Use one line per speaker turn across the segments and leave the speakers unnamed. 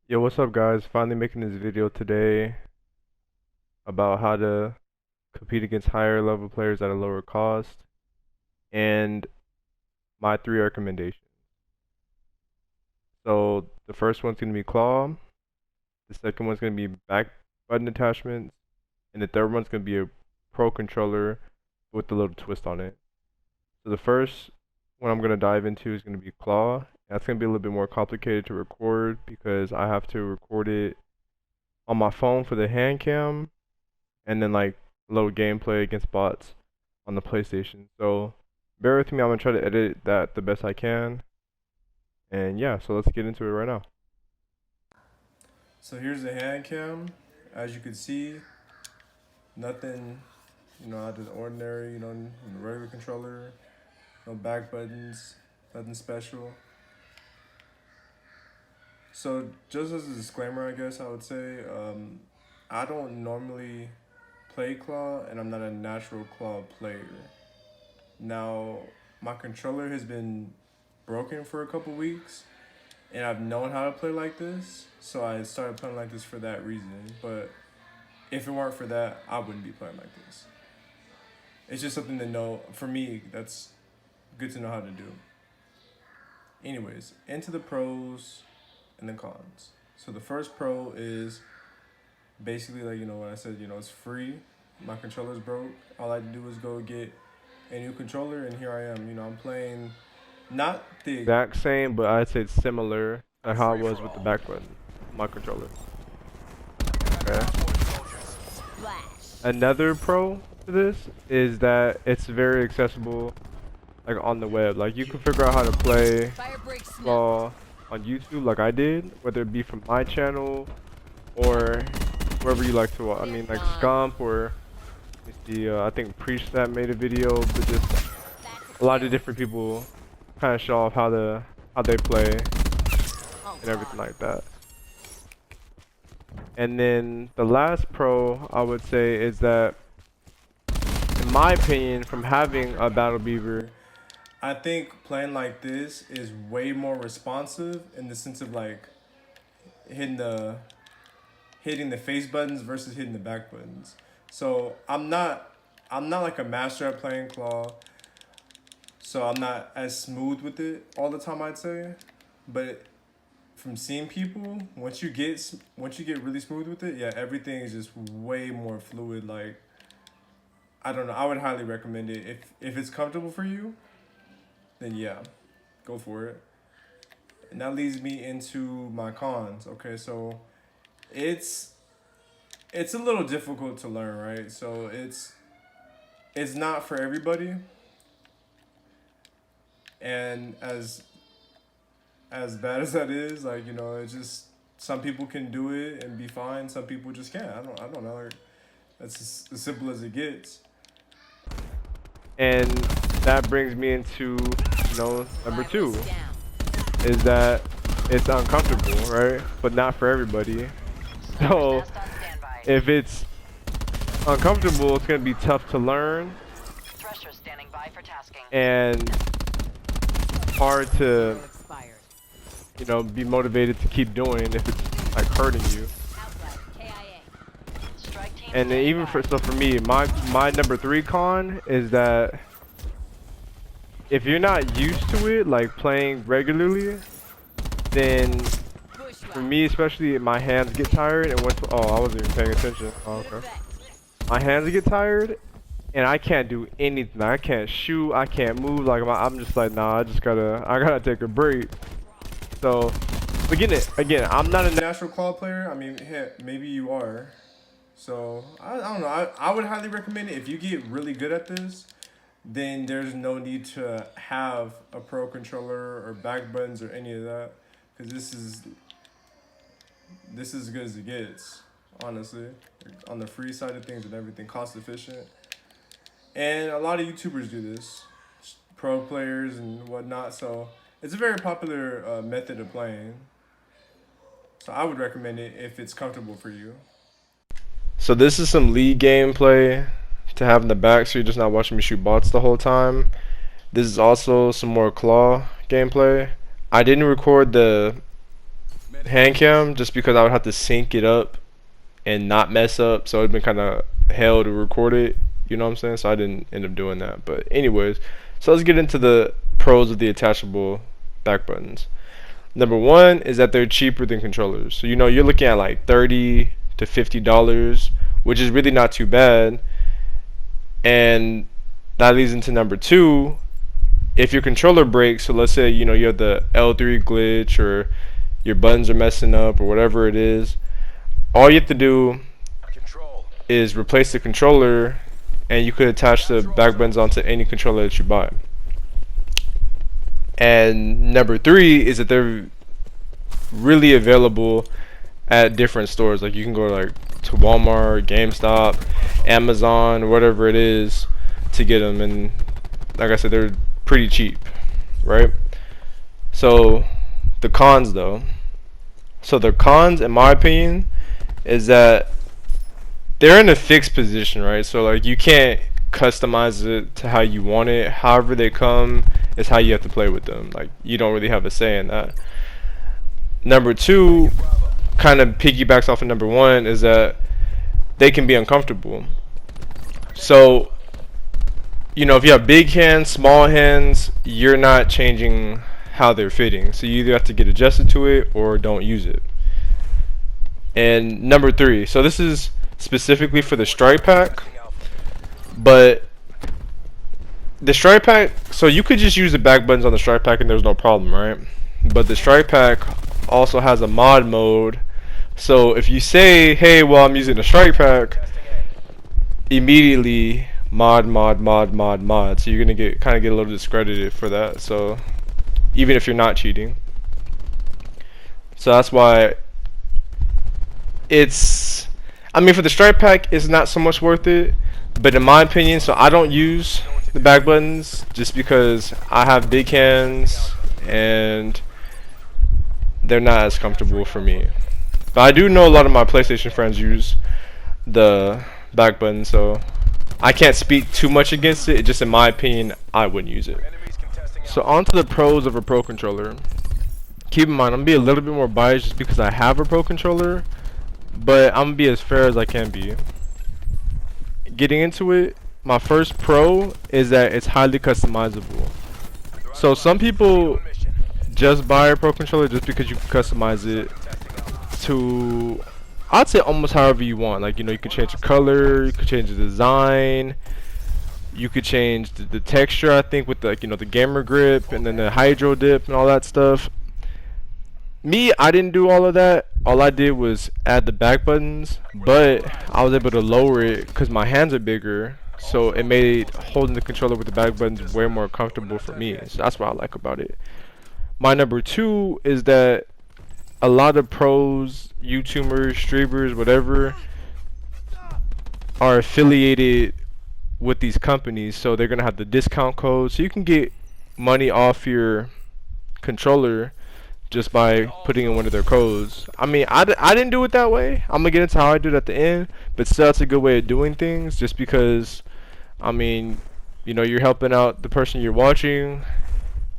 Yo, what's up guys? Finally making this video today about how to compete against higher level players at a lower cost and my 3 recommendations. So the first one's going to be claw, the second one's going to be back button attachments, and the third one's going to be a pro controller with a little twist on it. So the first one I'm going to dive into is going to be claw. That's going to be a little bit more complicated to record because I have to record it on my phone for the hand cam and then like a little gameplay against bots on the PlayStation. So bear with me, I'm gonna try to edit that the best I can. And yeah, so let's get into it right now. So here's the hand cam. As you can see, nothing, out of the ordinary, regular controller, no back buttons, nothing special. So just as a disclaimer, I guess I would say, I don't normally play claw, and I'm not a natural claw player. Now, my controller has been broken for a couple weeks, and I've known how to play like this, so I started playing like this for that reason. But if it weren't for that, I wouldn't be playing like this. It's just something to know. For me, that's good to know how to do. Anyways, into the pros and the cons. So the first pro is basically like, what I said, it's free. My controller's broke. All I had to do was go get a new controller, and here I am. I'm playing not the exact same, but I'd say it's similar to how it was with the back button, my controller. Okay. Another pro to this is that it's very accessible, like on the web. Like you can figure out how to play claw on YouTube, like I did, whether it be from my channel or wherever you like to watch. I mean, like Scump or I think Preach that made a video, but just a lot of different people kind of show off how they play and everything like that. And then the last pro I would say is that, in my opinion, from having a Battle Beaver, I think playing like this is way more responsive in the sense of like hitting the face buttons versus hitting the back buttons. So I'm not like a master at playing claw, so I'm not as smooth with it all the time, I'd say. But from seeing people, once you get really smooth with it, yeah, everything is just way more fluid. Like, I don't know, I would highly recommend it. If it's comfortable for you, then yeah, go for it. And that leads me into my cons. Okay, so it's a little difficult to learn, right? So it's not for everybody. And as bad as that is, like, it's just some people can do it and be fine, some people just can't. I don't know. Like, that's as simple as it gets. And that brings me into, number two, is that it's uncomfortable, right? But not for everybody. So if it's uncomfortable, it's gonna be tough to learn and hard to, be motivated to keep doing if it's like hurting you. And then even for me, my number 3 con is that if you're not used to it, like playing regularly, then for me especially, my hands get tired, and I wasn't even paying attention. Oh, okay. My hands get tired, and I can't do anything. I can't shoot, I can't move. Like I'm just like, nah, I gotta take a break. So, again, I'm not a natural claw player. I mean, heck, maybe you are. So I don't know. I would highly recommend it. If you get really good at this, then there's no need to have a pro controller or back buttons or any of that, because this is as good as it gets, honestly, on the free side of things and everything, cost efficient. And a lot of YouTubers do this, pro players and whatnot. So it's a very popular method of playing. So I would recommend it if it's comfortable for you. So this is some League gameplay to have in the back, so you're just not watching me shoot bots the whole time. This is also some more claw gameplay. I didn't record the handcam just because I would have to sync it up and not mess up, so it'd been kind of hell to record it, you know what I'm saying? So I didn't end up doing that. But anyways, so let's get into the pros of the attachable back buttons. Number one is that they're cheaper than controllers. So you're looking at like $30 to $50, which is really not too bad. And that leads into number two. If your controller breaks, so let's say you have the L3 glitch, or your buttons are messing up, or whatever it is, all you have to do is replace the controller, and you could attach the back buttons onto any controller that you buy. And number three is that they're really available at different stores. Like you can go to Walmart, GameStop, Amazon, whatever it is, to get them. And like I said, they're pretty cheap, right? So the cons though. So the cons, in my opinion, is that they're in a fixed position, right? So like you can't customize it to how you want it. However they come is how you have to play with them. Like you don't really have a say in that. Number two kind of piggybacks off of number one, is that they can be uncomfortable. So if you have big hands, small hands, you're not changing how they're fitting. So you either have to get adjusted to it or don't use it. And number three, so this is specifically for the strike pack, but the strike pack, so you could just use the back buttons on the strike pack and there's no problem, right? But the strike pack also has a mod mode. So if you say, hey, well, I'm using the strike pack, immediately mod. So you're gonna kind of get a little discredited for that. So even if you're not cheating, so that's why for the strike pack, it's not so much worth it. But in my opinion, so I don't use the back buttons just because I have big hands and they're not as comfortable for me. But I do know a lot of my PlayStation friends use the back button, so I can't speak too much against it. Just in my opinion, I wouldn't use it. So on to the pros of a Pro controller. Keep in mind, I'm gonna be a little bit more biased just because I have a Pro controller, but I'm gonna be as fair as I can be. Getting into it, my first pro is that it's highly customizable. So some people just buy a Pro controller just because you can customize it to, I'd say, almost however you want. Like you can change the color, you could change the design, you could change the texture, I think, with the the gamer grip and then the hydro dip and all that stuff. Me, I didn't do all of that. All I did was add the back buttons, but I was able to lower it because my hands are bigger, so it made holding the controller with the back buttons way more comfortable for me. So that's what I like about it. My number two is that a lot of pros, YouTubers, streamers, whatever, are affiliated with these companies, so they're gonna have the discount code, so you can get money off your controller just by putting in one of their codes. I didn't do it that way. I'm gonna get into how I do it at the end, but still, that's a good way of doing things, just because you're helping out the person you're watching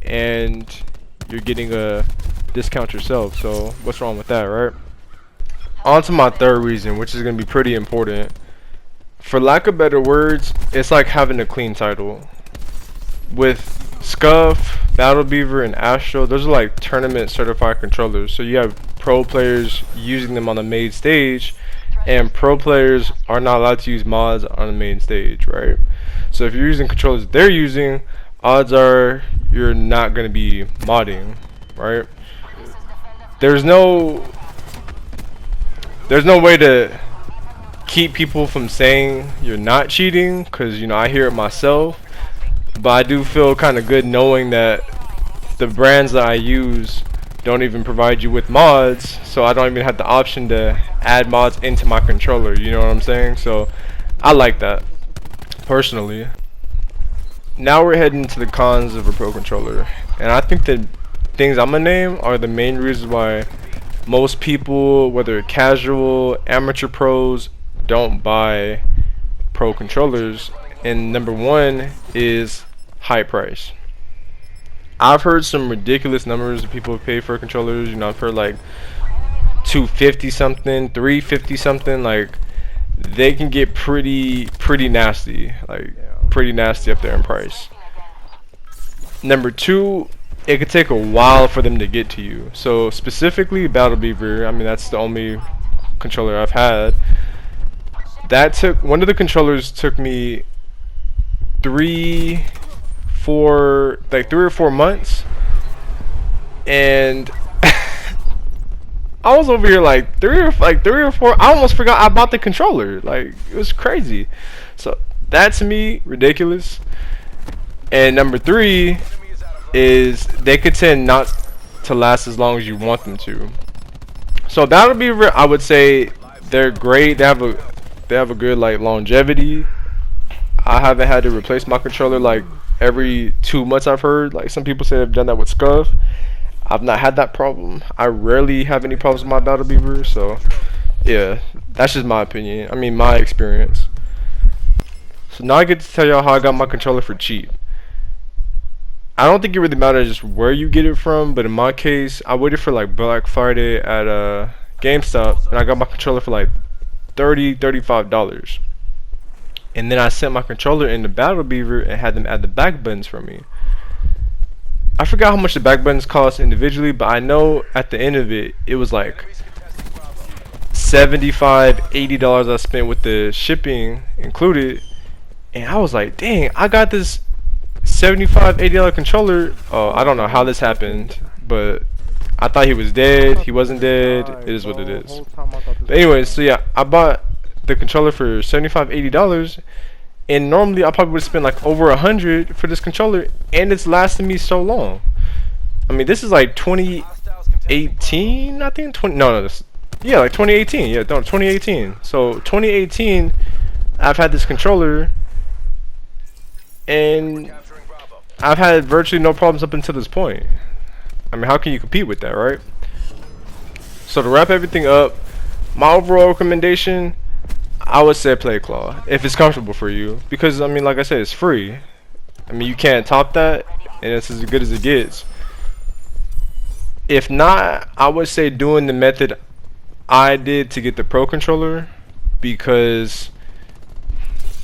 and you're getting a discount yourself. So what's wrong with that, right? On to my third reason, which is gonna be pretty important. For lack of better words, it's like having a clean title. With Scuff, Battle Beaver, and Astro, those are like tournament certified controllers. So you have pro players using them on the main stage, and pro players are not allowed to use mods on the main stage, right? So if you're using controllers that they're using, odds are you're not going to be modding, right? There's no way to keep people from saying you're not cheating, because I hear it myself. But I do feel kind of good knowing that the brands that I use don't even provide you with mods, so I don't even have the option to add mods into my controller, you know what I'm saying? So I like that personally. Now we're heading to the cons of a Pro controller, and I think the things I'm gonna name are the main reasons why most people, whether casual, amateur pros, don't buy Pro controllers. And number one is high price. I've heard some ridiculous numbers that people pay for controllers. I've heard like 250 something, 350 something. Like they can get pretty nasty, like pretty nasty up there in price. Number two, it could take a while for them to get to you. So specifically Battle Beaver, I mean that's the only controller I've had. That took, one of the controllers took me 3 or 4 months, and I was over here like three or four. I almost forgot I bought the controller. Like it was crazy. So that to me ridiculous. And number three is they could tend not to last as long as you want them to. So Battle Beaver, I would say they're great. They have a good like longevity. I haven't had to replace my controller like every 2 months. I've heard like some people say they've done that with Scuff. I've not had that problem. I rarely have any problems with my Battle Beaver. So yeah, that's just my opinion. I mean my experience. So now I get to tell y'all how I got my controller for cheap. I don't think it really matters just where you get it from, but in my case, I waited for like Black Friday at GameStop, and I got my controller for like $35. And then I sent my controller into Battle Beaver and had them add the back buttons for me. I forgot how much the back buttons cost individually, but I know at the end of it, it was like $75, $80 I spent with the shipping included. And I was like, dang, I got this $75, $80 controller. Oh, I don't know how this happened, but I thought he was dead. He wasn't dead. It is what it is. But anyways, so yeah, I bought the controller for $75, $80, and normally I probably would spend like over $100 for this controller, and it's lasted me so long. I mean, this is like 2018, I think. Yeah, like 2018. Yeah, no, 2018. So 2018, I've had this controller, and I've had virtually no problems up until this point. I mean, how can you compete with that, right? So to wrap everything up, my overall recommendation, I would say play Claw if it's comfortable for you, because I mean, like I said, it's free. I mean, you can't top that, and it's as good as it gets. If not, I would say doing the method I did to get the Pro controller, because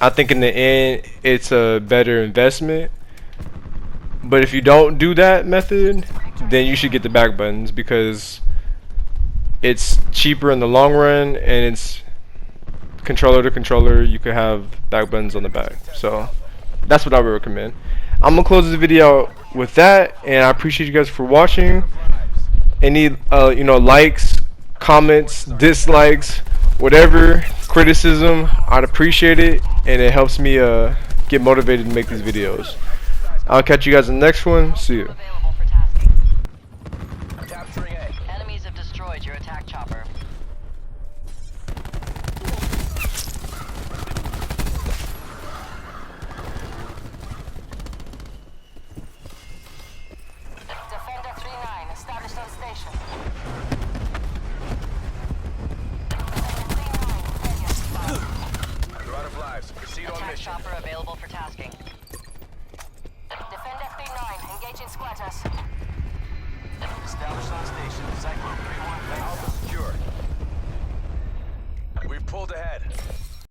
I think in the end it's a better investment. But if you don't do that method, then you should get the back buttons, because it's cheaper in the long run, and it's controller to controller. You could have back buttons on the back. So that's what I would recommend. I'm gonna close this video with that, and I appreciate you guys for watching. Any likes, comments, dislikes, whatever, criticism, I'd appreciate it, and it helps me get motivated to make these videos. I'll catch you guys in the next one. See you.
Enemies have destroyed your attack chopper. Defender 3-9 established on station.
You're out of lives. Proceed on
Attack
mission.
chopper available for tasking.
Defender 3-9, engaging squatters.
Established on station. Cyclone 3-1 Alpha secure. We've pulled ahead.